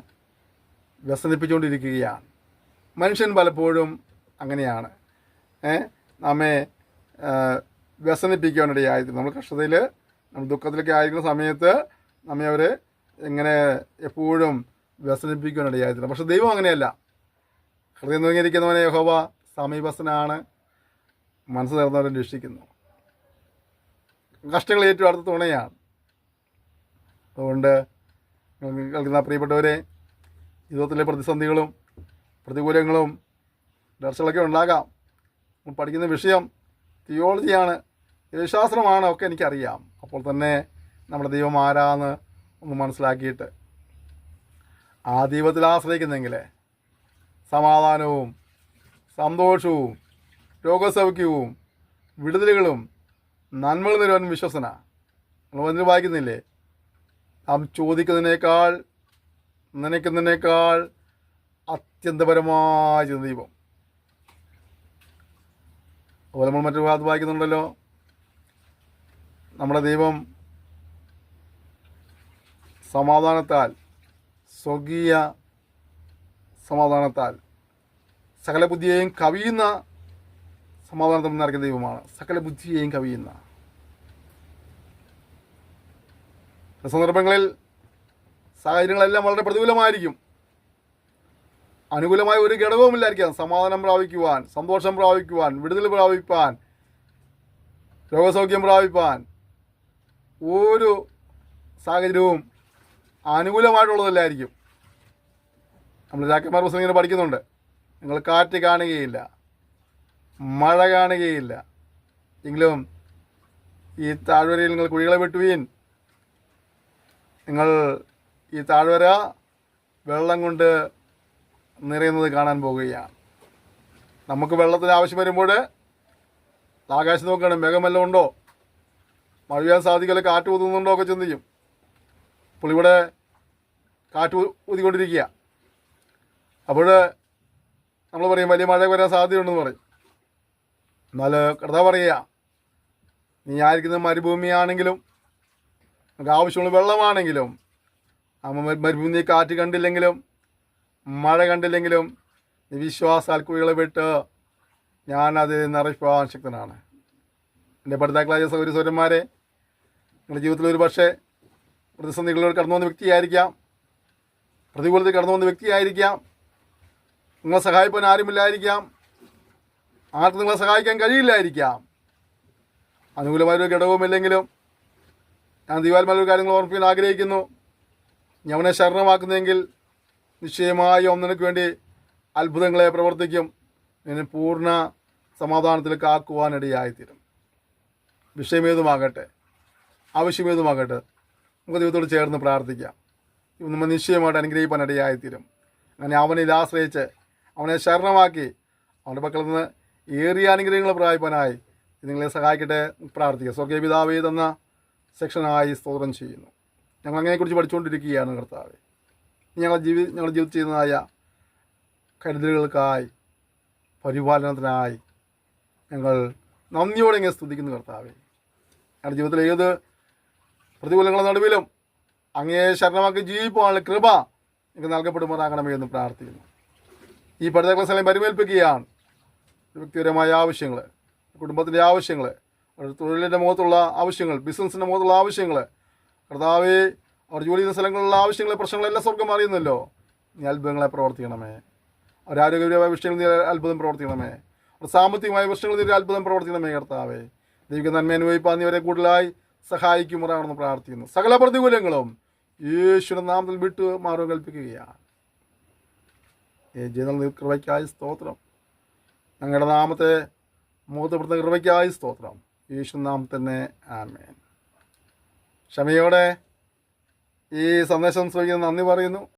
വ്യസനിപ്പിച്ചുകൊണ്ടിരിക്കുകയാണ്. മനുഷ്യൻ പലപ്പോഴും അങ്ങനെയാണ്. നമ്മെ വ്യസനിപ്പിക്കാനിടയായി. നമ്മൾ കഷ്ടതയിൽ, നമ്മൾ ദുഃഖത്തിലൊക്കെ ആയിരിക്കുന്ന സമയത്ത് നമ്മെ അവർ എങ്ങനെ എപ്പോഴും വ്യസനിപ്പിക്കാനിടയായിട്ടില്ല. പക്ഷെ ദൈവം അങ്ങനെയല്ല. ഹൃദയം നുറുങ്ങിയിരിക്കുന്നവനെ യഹോവ സമീപസ്ഥനാണ്, മനസ്സ് നിറഞ്ഞവരെ രക്ഷിക്കുന്നു. കഷ്ടങ്ങൾ ഏറ്റവും അടുത്ത തുണയാണ്. അതുകൊണ്ട് കേൾക്കുന്ന പ്രിയപ്പെട്ടവരെ, ജീവിതത്തിലെ പ്രതിസന്ധികളും പ്രതികൂലങ്ങളും ദർശകളൊക്കെ ഉണ്ടാകാം. പഠിക്കുന്ന വിഷയം തിയോളജിയാണ്, ദൈവശാസ്ത്രമാണ്, ഒക്കെ എനിക്കറിയാം. അപ്പോൾ തന്നെ നമ്മുടെ ദൈവം ആരാന്ന് ഒന്ന് മനസ്സിലാക്കിയിട്ട് ആ ദൈവത്തിൽ ആശ്രയിക്കുന്നെങ്കിൽ സമാധാനവും സന്തോഷവും രോഗസൗഖ്യവും വിടുതലുകളും നന്മകൾ തരുവാൻ വിശ്വസന. നമ്മൾ വന്നിട്ട് വായിക്കുന്നില്ലേ? നാം ചോദിക്കുന്നതിനേക്കാൾ നനയ്ക്കുന്നതിനേക്കാൾ അത്യന്തപരമായ ദൈവം. അതുപോലെ നമ്മൾ മറ്റൊരു ഭാഗത്ത് വായിക്കുന്നുണ്ടല്ലോ, നമ്മുടെ ദൈവം സമാധാനത്താൽ, സ്വർഗീയ സമാധാനത്താൽ സകല ബുദ്ധിയെയും കവിയുന്ന സമാധാനത്തിൽ നിറയ്ക്കുന്ന ദൈവമാണ്. സകല ബുദ്ധിയെയും കവിയുന്ന. സന്ദർഭങ്ങളിൽ സാഹചര്യങ്ങളെല്ലാം വളരെ പ്രതികൂലമായിരിക്കും. അനുകൂലമായ ഒരു ഘടകവുമില്ലായിരിക്കാം. സമാധാനം പ്രാപിക്കുവാൻ, സന്തോഷം പ്രാപിക്കുവാൻ, വിടുതൽ പ്രാപിപ്പാൻ, രോഗസൗഖ്യം പ്രാപിപ്പാൻ ഒരു സാഹചര്യവും അനുകൂലമായിട്ടുള്ളതല്ലായിരിക്കും. നമ്മൾ രാക്കന്മാർ പുസ്തകം ഇങ്ങനെ പഠിക്കുന്നുണ്ട്. നിങ്ങൾ കാറ്റ് കാണുകയില്ല, മഴ കാണുകയില്ല, എങ്കിലും ഈ താഴ്വരയിൽ നിങ്ങൾ കുഴികളെ വെട്ടുവീൻ. നിങ്ങൾ ഈ താഴ്വര വെള്ളം കൊണ്ട് നിറയുന്നത് കാണാൻ പോകുകയാണ്. നമുക്ക് വെള്ളത്തിന് ആവശ്യം വരുമ്പോൾ ആകാശം നോക്കണം, മേഘമെല്ലാം ഉണ്ടോ, മഴ പെയ്യാൻ സാധിക്കല്ലോ, കാറ്റ് ഊതുന്നുണ്ടോ ഒക്കെ ചിന്തിക്കും. അപ്പോൾ ഇവിടെ കാറ്റ് ഊതിക്കൊണ്ടിരിക്കുക. അപ്പോൾ നമ്മൾ പറയും വലിയ മഴ വരാൻ സാധ്യതയുണ്ടെന്ന് പറയും. എന്നാൽ കഥ പറയുക, നീ ആയിരിക്കുന്ന മരുഭൂമിയാണെങ്കിലും നമുക്ക് ആവശ്യമുള്ള വെള്ളമാണെങ്കിലും മരുഭൂമി കാറ്റ് കണ്ടില്ലെങ്കിലും മഴ കണ്ടില്ലെങ്കിലും നീ വിശ്വാസാൽ കുഴികളെ വിട്ട് ഞാനത് നിറയ്ക്കുവാൻ ശക്തനാണ്. എൻ്റെ പഠിതാക്കളായ സൗരന്മാരെ, നിങ്ങളുടെ ജീവിതത്തിൽ ഒരു പക്ഷേ പ്രതിസന്ധികളിലൂടെ കടന്നു വന്ന വ്യക്തിയായിരിക്കാം, പ്രതികൂലത്തിൽ കടന്നു വന്ന വ്യക്തിയായിരിക്കാം. നിങ്ങളെ സഹായിപ്പാൻ ആരുമില്ലായിരിക്കാം, ആർക്കും നിങ്ങളെ സഹായിക്കാൻ കഴിയില്ലായിരിക്കാം. അനുകൂലമായൊരു ഘടകവുമില്ലെങ്കിലും ഞാൻ ദൈവാത്മാവിന്റെ കാര്യങ്ങൾ ഓർമ്മിക്കാൻ ആഗ്രഹിക്കുന്നു. ഞാൻ അവനെ ശരണമാക്കുന്നെങ്കിൽ നിശ്ചയമായും നിനക്ക് വേണ്ടി അത്ഭുതങ്ങളെ പ്രവർത്തിക്കും. നിന്നെ പൂർണ്ണ സമാധാനത്തിൽ കാക്കുവാനിടയായിത്തീരും. വിഷയമേതുമാകട്ടെ, ആവശ്യമേതുമാകട്ടെ, നമുക്ക് ദൈവത്തോട് ചേർന്ന് പ്രാർത്ഥിക്കാം. നമ്മൾ നിശ്ചയമായിട്ട് അനുഗ്രഹിപ്പാൻ ഇടയായിത്തീരും. അങ്ങനെ അവനിൽ ആശ്രയിച്ച് അവനെ ശരണമാക്കി അവൻ്റെ പക്കൽ നിന്ന് ഏറിയ അനുഗ്രഹങ്ങൾ പ്രാപിപ്പാനായി ഇത് നിങ്ങളെ സഹായിക്കട്ടെ പ്രാർത്ഥിക്കുക. സ്വർഗീയ പിതാവേ തന്ന സെക്ഷനായി സ്തോത്രം ചെയ്യുന്നു. ഞങ്ങൾ അങ്ങനെക്കുറിച്ച് പഠിച്ചുകൊണ്ടിരിക്കുകയാണ് കർത്താവേ. ഞങ്ങളുടെ ജീവിതത്തിൽ ചെയ്യുന്നതായ കരുതലുകൾക്കായി പരിപാലനത്തിനായി ഞങ്ങൾ നന്ദിയോടെ ഇങ്ങനെ സ്തുതിക്കുന്നു കർത്താവേ. ഞങ്ങളുടെ ജീവിതത്തിൽ ഏത് പ്രതികൂലങ്ങളുടെ നടുവിലും അങ്ങയെ ശരണമാക്കി ജീവിക്കുവാനുള്ള കൃപ നിങ്ങൾക്ക് നൽകപ്പെടുമാറാകണമേ എന്ന് പ്രാർത്ഥിക്കുന്നു. ഈ പഠിത ക്ലാസ്സുകളെ പരിമേൽപ്പിക്കുകയാണ്. വ്യക്തിപരമായ ആവശ്യങ്ങൾ, കുടുംബത്തിൻ്റെ ആവശ്യങ്ങൾ, തൊഴിലിൻ്റെ മുഖത്തുള്ള ആവശ്യങ്ങൾ, ബിസിനസ്സിൻ്റെ മുഖത്തുള്ള ആവശ്യങ്ങൾ, കർത്താവേ അവർ ജോലി ചെയ്യുന്ന സ്ഥലങ്ങളിലുള്ള ആവശ്യങ്ങളെ പ്രശ്നങ്ങളെല്ലാം സ്വർഗം അറിയുന്നല്ലോ. നീ അത്ഭുതങ്ങളെ പ്രവർത്തിക്കണമേ. അവരാരോഗ്യപരമായ വിഷയങ്ങളിൽ നീ അത്ഭുതം പ്രവർത്തിക്കണമേ. അവർ സാമ്പത്തികമായ വിഷയങ്ങളിൽ നീ അത്ഭുതം പ്രവർത്തിക്കണമേ കർത്താവേ. ദൈവിക നന്മ അനുഭവിപ്പാൻ നീ അവരെ കൂടുതലായി സഹായിക്കുമാറാണെന്ന് പ്രാർത്ഥിക്കുന്നു. സകല പ്രതികൂലങ്ങളും യേശുവിന്റെ നാമത്തിൽ വിട്ടു മാറുക കൽപ്പിക്കുകയാണ്. ജീവിതം കൃപയ്ക്കായി സ്തോത്രം. ഞങ്ങളുടെ നാമത്തെ മുഖത്തപ്പെടുന്ന കൃപയ്ക്കായി സ്തോത്രം. യേശു നാമത്തിൽ തന്നെ ആമേൻ. ക്ഷമയോടെ ഈ സന്ദേശം ശ്രമിക്കുന്ന നന്ദി പറയുന്നു.